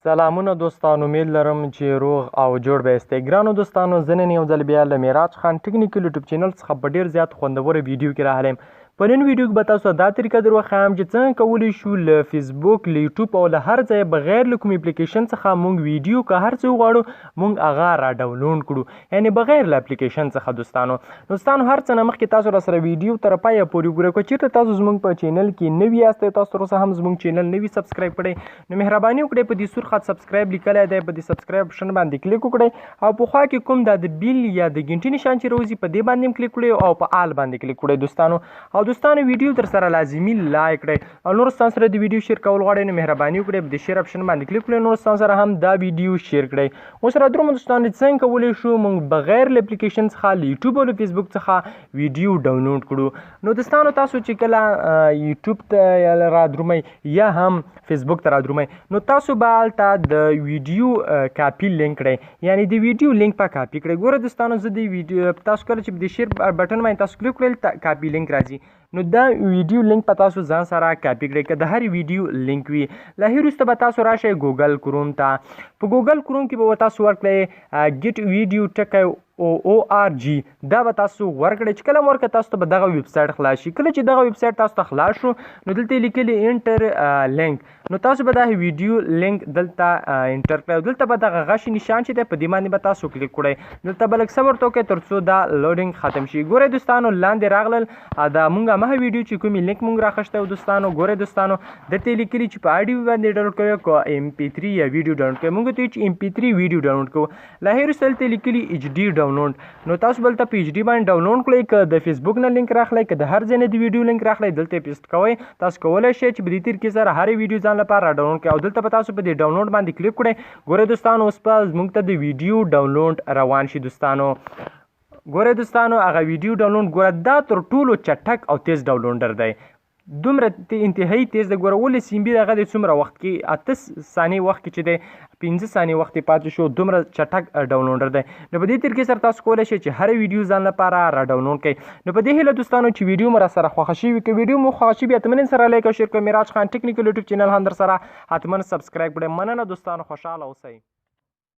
سلامونه دوستانو، امید لرم چې روغ او جوړ به یاستئ. ګرانو دوستانو، زه نن یو ځل بیا له معراج خان ټکنیکل یوټیوب چینل څخه په ډېر زیات خوندوره ویډیو کې راغلی یم. په نن ویډیو کې به تاسو دا طریقه در وښایم چې څنګه کولی شو له فیسبوک، له یوټیوب او له هر ځایه بغیر له کوم اپلیکیشن څخه موږ ویډیو که هر څه وغواړو موږ هغه را ډاونلوډ کړو، یعنې بغیر له اپلیکیشن څخه. دوستانو هر څه نه مخکې تاسو راسره ویډیو تر پایه پورې وګورئ. که چېرته تاسو زموږ په چینل کې نوي یاستئ، تاسو تر اوسه هم زموږ چینل نوي سبسکرایب کړئ، نو مهرباني وکړئ په دې سور خط سبسکرایب لیکلی دی، په دې سبسکرایب آپشن باندې کلیک وکړئ او په خوا کې کوم دا د بیل یا د ګنټې نشان چې راوځي په دې باندې هم کلیک کړئ او په آل باندې کلیک کړئ دوستانو ویډیو در سره لازمي لایک کړئ او نور ستاسو سره د ویډیو شیر کول غواړئ نو مهرباني وکړئ په د شیر آپشن باندې کلیک کړئ، نور ستاسو سره هم دا ویډیو شیر کړئ. اوس را درومو دوستانو څنګه کولی شو موږ بغیر له اپلیکیشن څخه له یوټیوب او له فیسبوک څخه ویډیو ډاونلوډ کړو. نو دوستانو تاسو چې کله یوټیوب ته را درومئ یا هم فیسبوک ته را درومئ نو تاسو به هلته د ویډیو کاپي لینک کړئ، یعنی د ویډیو لینک په کاپي کړئ. ګوره دوستانو زه د ویډیو تاسو کله چې د شیر بټن باندې تاسو کلیک کړئ کاپي لینک راځي، نو دا ویډیو لینک په تاسو ځان سره کاپي کړئ. که د هر ویډیو لینک وي له هغې وروسته به تاسو راشئ ګوګل کروم ته. په ګوګل کروم کې به تاسو ورکړئ ګیټ ویډیو ټکی ORG، دا به تاسو ورکړئ. چې کله ورکړئ تاسو ته به دغه ویبسایټ خلاص شي. کله چې دغه ویبسایټ تاسو ته خلاص شو نو دلته یې لیکلي انټر لینک، نو تاسو به دا ویډیو لینک دلته انټر کړئ او دلته به دغه غشي نشان چې دی په دې باندې به تاسو کلیک کړئ. دلته به لږ صبر وکړئ تر څو دا لوډینګ ختم شي. ګورئ دوستانو لاندې راغلل دا موږ همغه ویډیو چې کومې لینک موږ راخیستی و دوستانو. ګورئ دوستانو دلته یې لیکلي چې په آډیو باندې ډاونلوډ کوئ که MP3 یا ویډیو ډاونلوډ کوئ. موږ ته وایي چې MP3 ویډیو ډاونلوډ کوو. له هغې وروسته دلته یې لیکلي HD ډاونلوډ، نو تاسو به دلته په HD باندې ډاونلوډ کړئ. که د فیسبوک نه لینک راخلی، که د هر ځای نه د ویډیو لینک راخلی دلته یې پیسټ کوئ. تاسو کولی شئ چې په دې طریقې سره هرې ویډیو ځان لپاره را ډاونلوډ کړئ او دلته به تاسو په دې ډاونلوډ باندې کلیک کړئ. ګورئ دوستانو اوس به زموږ ته د ویډیو ډاونلوډ روان شي. ګورئ دوستانو هغه ویډیو ډاونلوډ ګوره دا تر ټولو چټک او تیز ډاونلوډر دی، دومره انتهایی تیز دی. ګوره 18 MB دغه دی څومره وخت کې 8 ثانیې وخت کې چې دی 15 ثانیې وخت یې پاتې شو، دومره چټک ډاونلوډر دی. نو په دې طریقې سره تاسو کولی شئ چې هر ویډیو ځان لپاره را ډاونلوډ کړئ. نو په دې هیله دوستانو چې ویډیو مو را سره خوښه شوي، که ویډیو مو خوښه شوي حتما سره لایک او شیر کړئ. معراج خان ټکنیکل یوټیوب چینل هم در سره حتما سبسکرایب کړئ. مننه دوستانو، خوشحاله اوسئ.